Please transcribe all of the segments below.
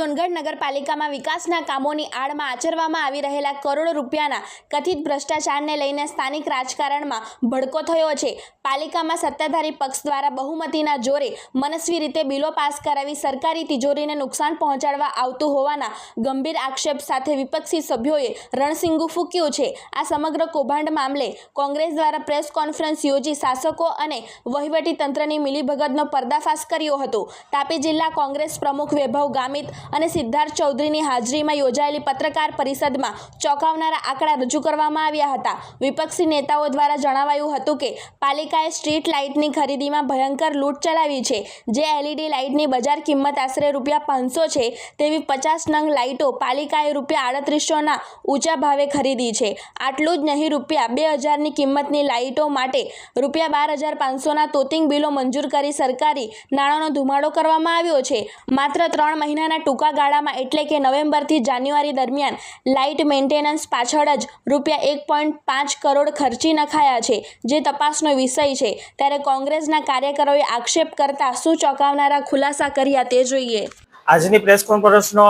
સોનગઢ નગરપાલિકામાં વિકાસના કામોની આડમાં આચરવામાં આવી રહેલા કરોડો રૂપિયાના કથિત ભ્રષ્ટાચારને લઈને સ્થાનિક રાજકારણમાં ભડકો થયો છે। પાલિકામાં સત્તાધારી પક્ષ દ્વારા બહુમતીના જોરે મનસ્વી રીતે બિલો પાસ કરાવી સરકારી તિજોરીને નુકસાન પહોંચાડવા આવતું હોવાના ગંભીર આક્ષેપ સાથે વિપક્ષી સભ્યોએ રણસિંગુ ફૂંક્યું છે। આ સમગ્ર કૌભાંડ મામલે કોંગ્રેસ દ્વારા પ્રેસ કોન્ફરન્સ યોજી શાસકો અને વહીવટી તંત્રની મિલીભગતનો પર્દાફાશ કર્યો હતો। તાપી જિલ્લા કોંગ્રેસ પ્રમુખ વૈભવ ગામિત અને સિદ્ધાર્થ ચૌધરીની હાજરીમાં યોજાયેલી પત્રકાર પરિષદમાં ચોંકાવનારા આંકડા રજૂ કરવામાં આવ્યા હતા। વિપક્ષી નેતાઓ દ્વારા જણાવાયું હતું કે પાલિકાએ સ્ટ્રીટ લાઇટની ખરીદીમાં ભયંકર લૂંટ ચલાવી છે। જે LED લાઇટની બજાર કિંમત આશરે ₹500 છે તેવી 50 નંગ લાઇટો પાલિકાએ ₹3800ના ઊંચા ભાવે ખરીદી છે। આટલું જ નહીં, ₹2000ની કિંમતની લાઇટો માટે ₹12500ના તોતિંગ બિલો મંજૂર કરી સરકારી નાણાંનો ધુમાડો કરવામાં આવ્યો છે। માત્ર 3 મહિનાના ટૂંકા ગાળામાં એટલે કે નવેમ્બરથી જાન્યુઆરી દરમિયાન લાઇટ મેન્ટેનન્સ પાછળ જ ₹1.5 કરોડ ખર્ચી નખાયા છે, જે તપાસનો વિષય છે। ત્યારે કોંગ્રેસના કાર્યકરોએ આક્ષેપ કરતા શું ચોંકાવનારા ખુલાસા કર્યા તે જોઈએ। આજની પ્રેસ કોન્ફરન્સનો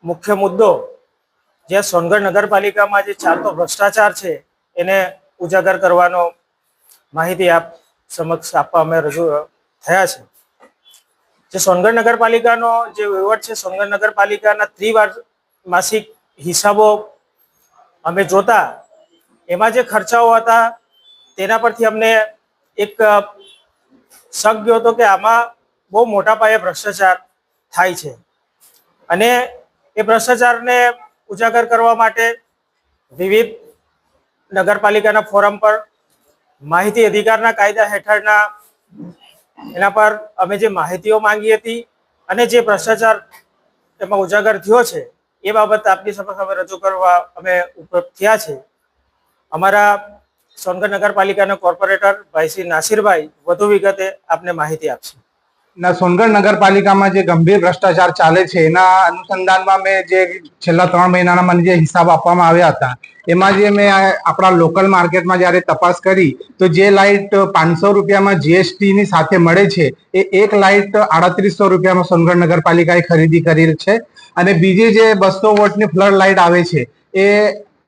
મુખ્ય મુદ્દો જે સોનગઢ નગરપાલિકામાં જે ચાલતો ભ્રષ્ટાચાર છે એને ઉજાગર કરવાનો માહિતી આપ સમક્ષ આપવા અમે રજૂ થયા છે। જે સોનગઢ નગરપાલિકાનો જે વહીવટ છે, સોનગઢ નગરપાલિકાના ત્રિમાસિક હિસાબો અમે જોતા એમાં જે ખર્ચાઓ હતા તેના પરથી અમને એક શક ગયો હતો કે આમાં બહુ મોટા પાયે ભ્રષ્ટાચાર થાય છે અને એ ભ્રષ્ટાચારને ઉજાગર કરવા માટે વિવિધ નગરપાલિકાના ફોરમ પર માહિતી અધિકારના કાયદા હેઠળના એના પર અમે જે માહિતીઓ માંગી હતી અને જે ભ્રષ્ટાચાર એમાં ઉજાગર થયો છે એ બાબત આપની સમક્ષ અમે રજૂ કરવા અમે ઉપલબ્ધ થયા છે। અમારા સોનગઢ નગરપાલિકાના કોર્પોરેટર ભાઈ શ્રી નાસિરભાઈ વધુ વિગતે આપને માહિતી આપશે। સોનગઢ નગરપાલિકામાં જે ગંભીર ભ્રષ્ટાચાર ચાલે છે એના અનુસંધાનમાં મેં જે છેલ્લા 3 મહિનાના મને જે હિસાબ આપવામાં આવ્યા હતા એમાં જે મેં આપણા લોકલ માર્કેટમાં જ્યારે તપાસ કરી તો જે લાઇટ ₹500 GST ની સાથે મળે છે એ એક લાઇટ ₹3800 સોનગઢ નગરપાલિકાએ ખરીદી કરી છે અને બીજી જે 200 વોટની ફ્લડ લાઇટ આવે છે એ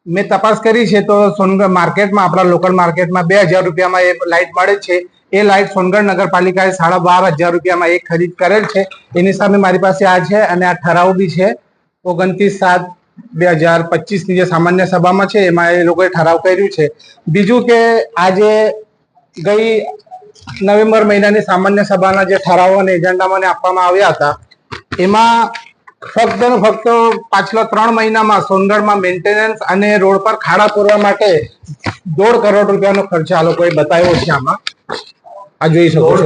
મેં તપાસ કરી છે તો સોનગઢ માર્કેટમાં આપણા લોકલ માર્કેટમાં ₹2000 એ લાઇટ મળે છે। એ લાઇટ સોનગઢ નગરપાલિકાએ ₹12500 એક ખરીદ કરેલ છે। એની સામે મારી પાસે આ છે અને આ ઠરાવ બી છે 29/7/2025ની જે સામાન્ય સભામાં છે એમાં એ લોકોએ ઠરાવ કર્યું છે। બીજું કે આજે ગઈ નવેમ્બર મહિનાની સામાન્ય સભાના જે ઠરાવો અને એજન્ડા મને આપવામાં આવ્યા હતા એમાં ફક્ત ને ફક્ત પાછલા 3 મહિનામાં સોનગઢમાં મેન્ટેનન્સ અને રોડ પર ખાડા પૂરવા માટે ₹1.5 કરોડ ખર્ચ આ લોકોએ બતાવ્યો છે। આમાં આ જોઈ શકો છો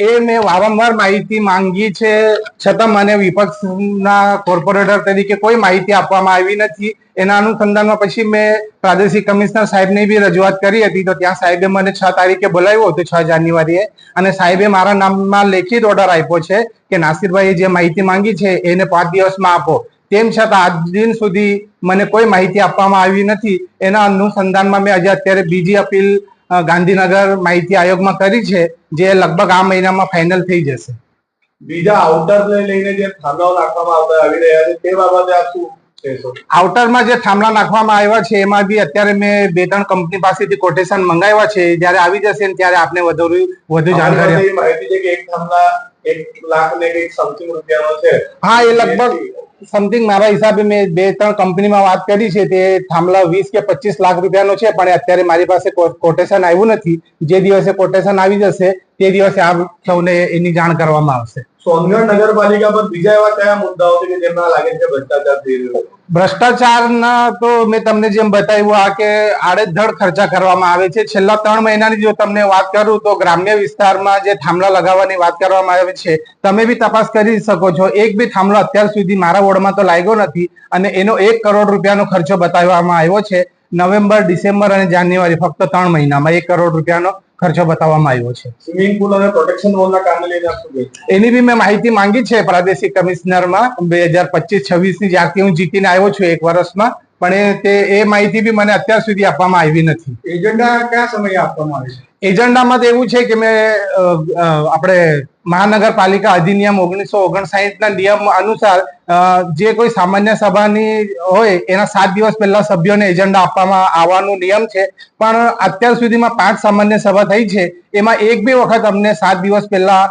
એ મેં વારંવાર માહિતી માંગી છે છતાં મને વિપક્ષના કોર્પોરેટર તરીકે કોઈ માહિતી આપવામાં આવી નથી। એના અનુસંધાનમાં પછી મેં પ્રાદેશિક કમિશનર સાહેબને બી રજૂઆત કરી હતી તો ત્યાં સાહેબે મને 6 તારીખે બોલાવ્યો હતો 6 જાન્યુઆરીએ અને સાહેબે મારા નામમાં લેખિત ઓર્ડર આપ્યો છે કે નાસિરભાઈએ જે માહિતી માંગી છે એને 5 દિવસમાં આપો। તેમ છતાં આજ દિન સુધી મને કોઈ માહિતી આપવામાં આવી નથી। એના અનુસંધાનમાં મેં અત્યારે બીજી અપીલ ગાંધીનગર માહિતી આયોગમાં કરી છે જે લગભગ આ મહિનામાં ફાઇનલ થઈ જશે। બીજા આઉટરને લઈને જે થાંભલાઓ નાખવામાં આવી રહ્યા છે તે બાબતે આપ શું કહેશો? આઉટરમાં જે થાંભલા નાખવામાં આવ્યા છે એમાં બી અત્યારે મેં 2-3 કંપની પાસેથી કોટેશન મંગાવ્યા છે। જ્યારે આવી જશે ને ત્યારે આપને વધુ જાણકારી માહિતી છે કે એક થાંભલા 1 લાખ ને કંઈક સમથિંગ રૂપિયાનો છે। હા, એ લગભગ સમથિંગ મારા હિસાબે મેં 2-3 કંપનીમાં વાત કરી છે તે થાંભલા 20 કે 25 લાખ રૂપિયાનો છે પણ અત્યારે મારી પાસે કોટેશન આવ્યું નથી। જે દિવસે કોટેશન આવી જશે તે દિવસે આપ સૌને એની જાણ કરવામાં આવશે। સોનગઢ નગરપાલિકા પર બીજા એવા કયા મુદ્દાઓ છે કે જેમાં લાગે છે ભ્રષ્ટાચાર થઈ રહ્યો છે? ભ્રષ્ટાચારના તો મેં તમને જેમ બતાવ્યું આ કે આડેધડ ખર્ચા કરવામાં આવે છે। છેલ્લા 3 મહિનાની જો તમને વાત કરું તો ગ્રામ્ય વિસ્તારમાં જે થાંભલા લગાવવાની વાત કરવામાં આવે છે તમે બી તપાસ કરી શકો છો। એક બી થાંભલો અત્યાર સુધી મારા વોર્ડમાં તો લાગ્યો નથી અને એનો ₹1 કરોડ ખર્ચો બતાવવામાં આવ્યો છે। નવેમ્બર, ડિસેમ્બર અને જાન્યુઆરી ફક્ત 3 મહિનામાં ₹1 કરોડ ખર્ચો બતાવવામાં આવ્યો છે। સ્વિમિંગ પુલ અને પ્રોટેક્શન વોલના કામને લઈને એની બી મેં માહિતી માંગી છે પ્રાદેશિક કમિશનરમાં 2025-26ની જ્યારથી હું જીતીને આવ્યો છું 1 વર્ષમાં પણ એ માહિતી બી મને અત્યાર સુધી આપવામાં આવી નથી। એજન્ડા કયા સમયે આપવામાં આવે છે? એજન્ડામાં તો એવું છે કે આપણે મહાનગરપાલિકા અધિનિયમ 1959 ના નિયમ અનુસાર જે કોઈ સામાન્ય સભાની હોય એના 7 દિવસ પહેલા સભ્યોને એજન્ડા આપવામાં આવવાનો નિયમ છે. પણ અત્યાર સુધીમાં 5 સામાન્ય સભા થઈ છે, એમાં એક બે વખત અમને 7 દિવસ પહેલા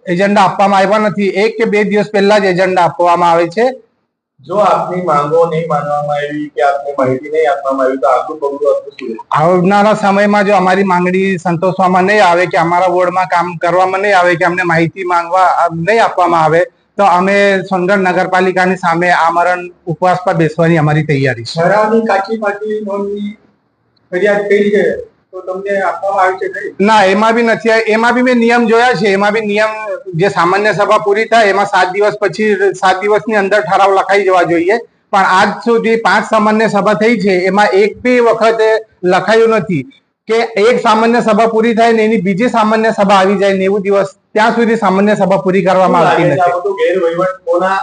એજન્ડા આપવામાં આવ્યા નથી. 1 કે 2 દિવસ પહેલા જ એજન્ડા આપવામાં આવે છે. જો આપની માંગો નહીં માનવામાં આવી કે આપની માહિતી નહીં આપવામાં આવી તો આગલું પગલું આપવું શું? આવનારા સમયમાં જો અમારી માંગણી સંતોષવામાં નહીં આવે કે અમારા વોર્ડમાં કામ કરવામાં નહીં આવે કે અમને માહિતી માંગવા નહીં આપવામાં આવે તો અમે સોનગઢ નગરપાલિકાની સામે આમરણ ઉપવાસ પર બેસવાની અમારી તૈયારી છે. ઠરાવની કાચી પાકી નોંધની ફરિયાદ કરી છે તો તમને આપવામાં આવી છે ખરી? ના, એમાં બી નથી. એમાં બી મેં નિયમ જોયા છે. એમાં બી નિયમ જે સામાન્ય સભા પૂરી થાય એમાં 7 દિવસ પછી 7 દિવસની અંદર ઠરાવ લખાઈ જવા જોઈએ. પણ આજ સુધી 5 સામાન્ય સભા થઈ છે, એમાં એક બી વખત લખાયું નથી કે એક સામાન્ય સભા પૂરી થાય ને એની બીજી સામાન્ય સભા આવી જાય 90 દિવસ ત્યાં સુધી સામાન્ય સભા પૂરી કરવામાં આવતી નથી. આ બધું ગેરવહીવટ કોના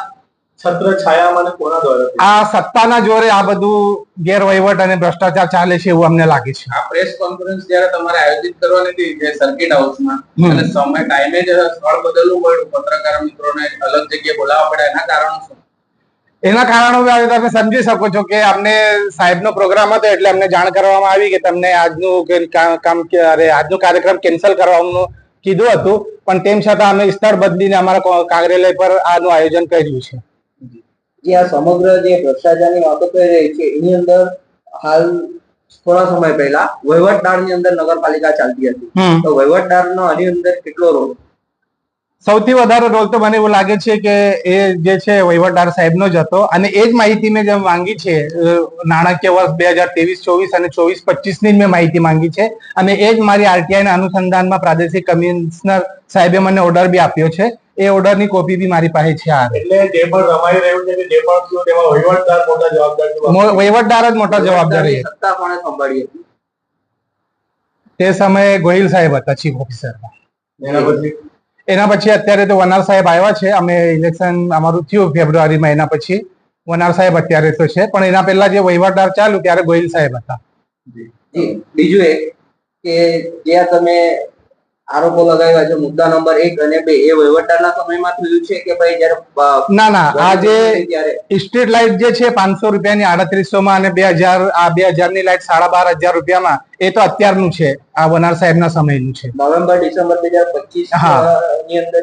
છત્ર છાયામાં અને કોના દ્વારા? આ સત્તાના જોરે આ બધું ગેરવહીવટ અને ભ્રષ્ટાચાર ચાલે છે એવું અમને લાગે છે. આ પ્રેસ કોન્ફરન્સ જ્યારે તમારે આયોજિત કરવાની હતી જે સર્કિટ હાઉસમાં અને સમય ટાઈમે જ સ્થળ બદલવું પડ્યું, પત્રકાર મિત્રોને અલગ જગ્યાએ બોલાવવા પડ્યા, એના કારણો શું? એના કારણો તમે સમજી શકો છો કે અમને સાહેબનો પ્રોગ્રામ હતો એટલે અમને જાણ કરવામાં આવી કે તમને આજનો કાર્યક્રમ કેન્સલ કરવાનું કીધું હતું, પણ તેમ છતાં અમે સ્થળ બદલીને અમારા કાર્યાલય પર આનું આયોજન કર્યું છે. જે આ સમગ્ર જે ભ્રષ્ટાચારની વાતો થઈ રહી છે એની અંદર હાલ થોડા સમય પહેલા વહીવટદારની અંદર નગરપાલિકા ચાલતી હતી, તો વહીવટદારનો આની અંદર કેટલો રોલ? સૌથી વધારે રોલ તો મને એવું લાગે છે કે એ જે છે વહીવટદાર સાહેબનો જ હતો અને એ જ માહિતી મેં જેમ માંગી છે નાણાકીય વર્ષ 2023-24 અને 24-25 ની મેં માહિતી માંગી છે અને એ જ મારી આરટીઆઈ ના અનુસંધાનમાં પ્રાદેશિક કમિશનર સાહેબે મને ઓર્ડર બી આપ્યો છે. એ ઓર્ડરની કોપી બી મારી પાસે છે. એટલે જે પણ રમાઈ રહ્યું છે કે જે પણ થયું તેમાં વહીવટદાર મોટા જવાબદાર છે. વહીવટદાર જ મોટા જવાબદારી હતી. સત્તા કોણે સંભાળી હતી તે સમયે ગોહિલ સાહેબ હતા ચીફ ઓફિસર. એના પછી અત્યારે તો વનાર સાહેબ આવ્યા છે. અમે ઇલેક્શન અમારું થયું ફેબ્રુઆરીમાં, એના પછી વનાર સાહેબ અત્યારે તો છે, પણ એના પહેલા જે વહીવટદાર ચાલુ ત્યારે ગોહિલ સાહેબ હતા. બીજું એક કે જ્યાં તમે આરોપો લગાવ્યા છે મુદ્દા નંબર 1 અને 2 એ વહીવટદારના સમયમાં થયું છે કે ભાઈ જ્યારે ના આ જે સ્ટ્રીટ લાઇટ જે છે 500 રૂપિયાની 3800 માં અને 2000 ની લાઇટ 12500 રૂપિયામાં, એ તો અત્યારનું છે, આ વનાર સાહેબના સમયનું છે. નવેમ્બર-ડિસેમ્બર 2025 ની અંદર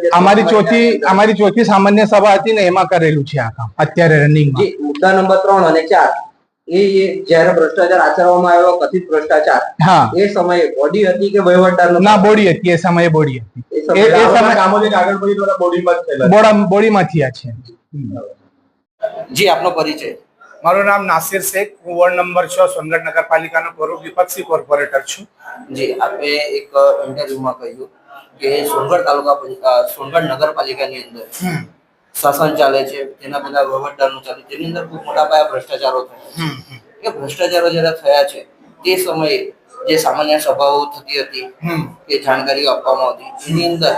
અમારી ચોથી સામાન્ય સભા હતી ને એમાં કરેલું છે આ કામ અત્યારે રનિંગમાં. મુદ્દા નંબર 3 અને 4 એ જ્યારે ભ્રષ્ટાચાર આચરવામાં આવ્યો, કથિત ભ્રષ્ટાચાર, એ સમયે બોડી હતી કે વહીવટદાર? ના, બોડી હતી. એ સમયે બોડી હતી. એ સમયે કામો જે કાગળ પડી દ્વારા બોડીમાં જ થયેલા. બોડીમાં થયા છે. જી, આપનો પરિચય? મારું નામ નાસિર શેખ, હું વોર્ડ નંબર 6 સોનગઢ નગરપાલિકાનો પૂર્વ વિપક્ષી કોર્પોરેટર છું. જી, આપે એક ઇન્ટરવ્યુમાં કહ્યું કે સોનગઢ સોનગઢ નગરપાલિકાની અંદર શાસન ચાલે છે, તેના બધા વહીવટદારનું ચાલે છે, જેની અંદર ખૂબ મોટા પાયે ભ્રષ્ટાચારો થયા છે. એ ભ્રષ્ટાચારો જ્યારે થયા છે તે સમયે જે સામાન્ય સભાઓ થતી હતી કે જાણકારી આપવામાં આવતી, એની અંદર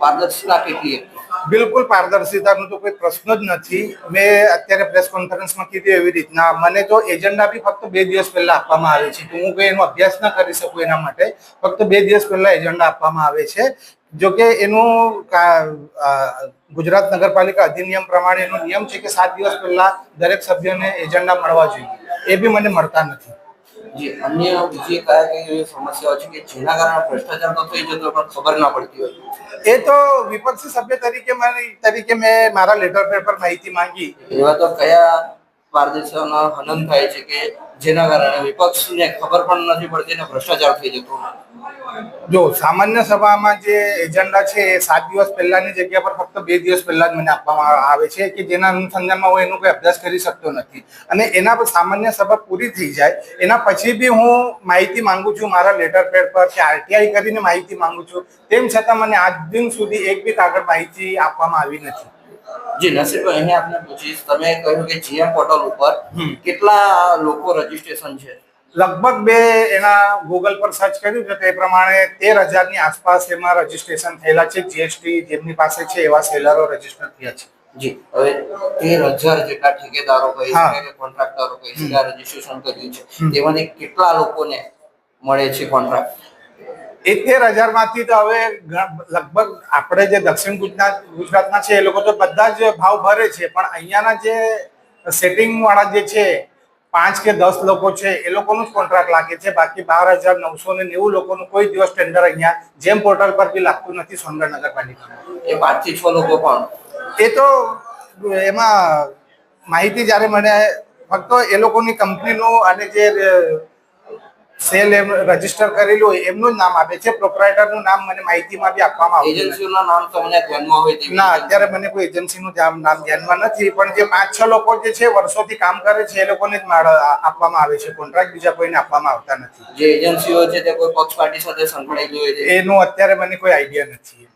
પારદર્શિતા કેટલી હતી? બિલકુલ પારદર્શિતાનો તો કોઈ પ્રશ્ન જ નથી. મેં અત્યારે પ્રેસ કોન્ફરન્સમાં કીધું એવી રીતના મને તો એજન્ડા બી ફક્ત 2 દિવસ પહેલા આપવામાં આવે છે, તો હું કોઈ એનો અભ્યાસ ના કરી શકું એના માટે ફક્ત 2 દિવસ પહેલા એજન્ડા આપવામાં આવે છે. જો કે એનું ગુજરાત નગરપાલિકા અધિનિયમ પ્રમાણે એનો નિયમ છે કે 7 દિવસ પહેલા દરેક સભ્યને એજન્ડા મળવા જોઈએ, એ બી મને મળતા નથી. જી, અન્ય બીજી કયા કઈ સમસ્યાઓ છે કે જેના કારણે ભ્રષ્ટાચાર તો થઈ જતો પણ ખબર ના પડતી હોય? એ તો વિપક્ષી સભ્ય તરીકે મેં મારા લેટર પેડ પર માહિતી માંગી. એવા તો કયા પારદર્શિતાનો હનન થાય છે કે જેના કારણે વિપક્ષને ખબર પણ નથી પડતી અને ભ્રષ્ટાચાર થઈ જતો? જો સામાન્ય સભામાં જે એજન્ડા છે એ 7 દિવસ પહેલાની જગ્યા પર ફક્ત 2 દિવસ પહેલા જ મને આપવામાં આવે છે કે જેના અનુસંધાનમાં હું એનો કોઈ અભ્યાસ કરી શકતો નથી અને એના પર સામાન્ય સભા પૂરી થઈ જાય એના પછી બી હું માહિતી માંગુ છું મારા લેટર પેડ પર કે આરટીઆઈ કરીને માહિતી માંગુ છું, તેમ છતાં મને આજ દિન સુધી એક બી કાગળ માહિતી આપવામાં આવી નથી. જી નસીરભાઈ, અહીં આપને પૂછીશ, તમે કહ્યું કે જીએમ પોર્ટલ ઉપર કેટલા લોકો રજીસ્ટ્રેશન છે? લગભગ મેં એના ગૂગલ પર સર્ચ કર્યું છે તે પ્રમાણે 13,000 ની આસપાસ એમાં રજીસ્ટ્રેશન થયેલા છે. જીએસટી જેમની પાસે છે એવા સેલરો રજીસ્ટર થયા છે. જી, હવે 13,000 જેટલા ઠેકેદારો કહી શકાય કે કોન્ટ્રાક્ટરો કહી શકાય રજીસ્ટ્રેશન કર્યું છે, તેમાંથી કેટલા લોકોને મળે છે કોન્ટ્રાક્ટ? 71,000 માંથી તો હવે લગભગ આપણે જે દક્ષિણ ગુજરાતના છે એ લોકો તો બધા જ ભાવ ભરે છે, પણ અહીંયાના જે સેટિંગ વાળા જે છે 5 કે 10 લોકો છે એ લોકોનું જ કોન્ટ્રાક્ટ લાગે છે. બાકી 12,990 લોકોનું કોઈ દિવસ ટેન્ડર અહીંયા જેમ પોર્ટલ પર બી લાગતું નથી સોનગઢ નગરપાલિકામાં. એ 5 થી 6 લોકો પણ એ તો એમાં માહિતી જ્યારે મને ફક્ત એ લોકોની કંપનીનું અને જે સેલ એમ રજીસ્ટર કરેલું હોય એમનું જ નામ આપે છે. પ્રોપ્રાઇટરનું નામ મને માહિતીમાં બી આપવામાં આવ્યું નથી. એજન્સીઓના નામ તમને ધ્યાનમાં હોય તેવી ના, અત્યારે મને કોઈ એજન્સીનું નામ ધ્યાનમાં નથી, પણ જે 5-6 લોકો જે છે વર્ષોથી કામ કરે છે એ લોકોને જ આપવામાં આવે છે કોન્ટ્રાક્ટ, બીજા કોઈને આપવામાં આવતા નથી. જે એજન્સીઓ છે તે કોઈ પક્ષ પાર્ટી સાથે સંકળાયેલી હોય છે એનું અત્યારે મને કોઈ આઈડિયા નથી.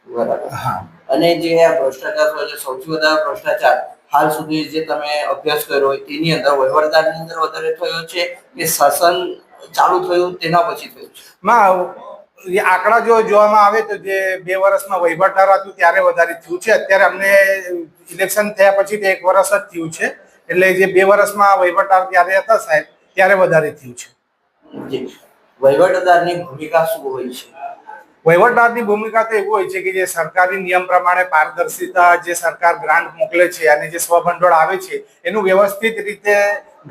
બરાબર. હા, અને જે આ ભ્રષ્ટાચાર હોય છે, સૌથી વધારે ભ્રષ્ટાચાર હાલ સુધી જે તમે અભ્યાસ કર્યો હોય તેની અંદર વહીવટદારની અંદર વધારે થયો છે કે શાસન ચાલુ થયું તેના પછી થયું છે? એ આંકડા જો જોવામાં આવે તો જે 2 વર્ષમાં વહીવટદાર હતું ત્યારે વધારે થયું છે. અત્યારે અમને ઇલેક્શન થયા પછી તે 1 વર્ષ જ થયું છે, એટલે જે 2 વર્ષમાં વહીવટદાર ત્યારે હતા સાહેબ ત્યારે વધારે થયું છે. જી. વહીવટદારની ભૂમિકા શું હોય છે? વહીવટદારની ભૂમિકા તો એવું હોય છે કે જે સરકારી નિયમ પ્રમાણે પારદર્શિતા, જે સરકાર ગ્રાન્ટ મોકલે છે અને જે સ્વભંડોળ આવે છે એનું વ્યવસ્થિત રીતે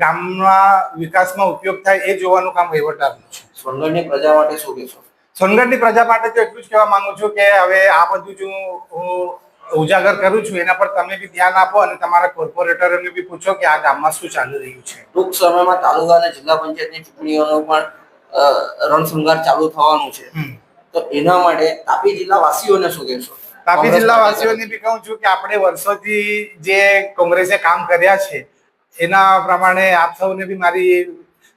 ગામના વિકાસમાં ઉપયોગ થાય એ જોવાનું કામ વહીવટદારનું છે. સોનગઢની પ્રજા માટે શું કહેશો? સોનગઢની પ્રજા માટે તો એટલું જ કહેવા માંગુ છું કે હવે આ બધું જો હું ઉજાગર કરું છું એના પર તમે બી ધ્યાન આપો અને તમારા કોર્પોરેટરોને બી પૂછો કે આ ગામમાં શું ચાલી રહ્યું છે. ટૂંક સમયમાં તાલુકા અને જિલ્લા પંચાયતની ચૂંટણીઓનો પણ રણશૃંગાર ચાલુ થવાનું છે, તો એના માટે તાપી જિલ્લા વાસીઓને શું કહેશો? તાપી જિલ્લા વાસીઓને બી કહું છું કે આપણે વર્ષોથી જે કોંગ્રેસે કામ કર્યા છે એના પ્રમાણે આપ સૌને બી મારી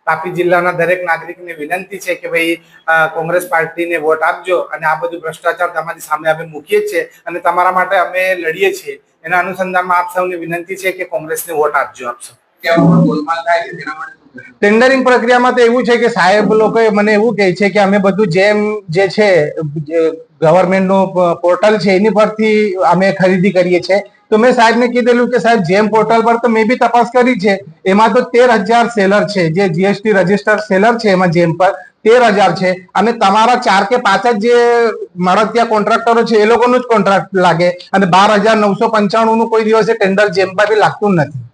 તાપી જિલ્લાના દરેક નાગરિકને વિનંતી છે કે ભાઈ કોંગ્રેસ પાર્ટીને વોટ આપજો અને આ બધું ભ્રષ્ટાચાર તમારી સામે અમે મૂકીએ છીએ અને તમારા માટે અમે લડીએ છીએ. એના અનુસંધાનમાં આપ સૌને વિનંતી છે કે કોંગ્રેસને વોટ આપજો. આપ સૌ ટેન્ડરિંગ પ્રક્રિયામાં તો એવું છે કે સાહેબ લોકો મને એવું કહે છે કે અમે બધું જેમ જે છે ગવર્મેન્ટનું પોર્ટલ છે એની પરથી અમે ખરીદી કરીએ છીએ. તો મેં સાહેબને કીધેલું કે સાહેબ જેમ પોર્ટલ પર તો મેં બી તપાસ કરી છે, એમાં તો 13,000 સેલર છે, જે જીએસટી રજીસ્ટર્ડ સેલર છે એમાં જેમ પર 13,000 છે અને તમારા 4 કે 5 જ જે મળતિયા કોન્ટ્રાક્ટરો છે એ લોકોનું જ કોન્ટ્રાક્ટ લાગે અને 12,995 નું કોઈ દિવસે ટેન્ડર જેમ પર બી લાગતું નથી.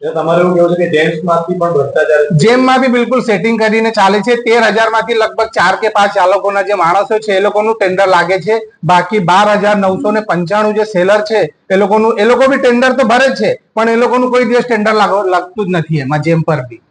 તમારે એવું કેવું છે કે જેમ્સમાંથી પણ ભ્રષ્ટાચાર જેમમાં બી બિલકુલ સેટિંગ કરીને ચાલે છે. 13,000 માંથી લગભગ 4 કે 5 ચાલકોના જે માણસો છે એ લોકોનું ટેન્ડર લાગે છે. બાકી 12,995 જે સેલર છે એ લોકો બી ટેન્ડર તો ભરે છે પણ એ લોકોનું કોઈ દિવસ ટેન્ડર લાગતું જ નથી એમાં જેમ પર બી.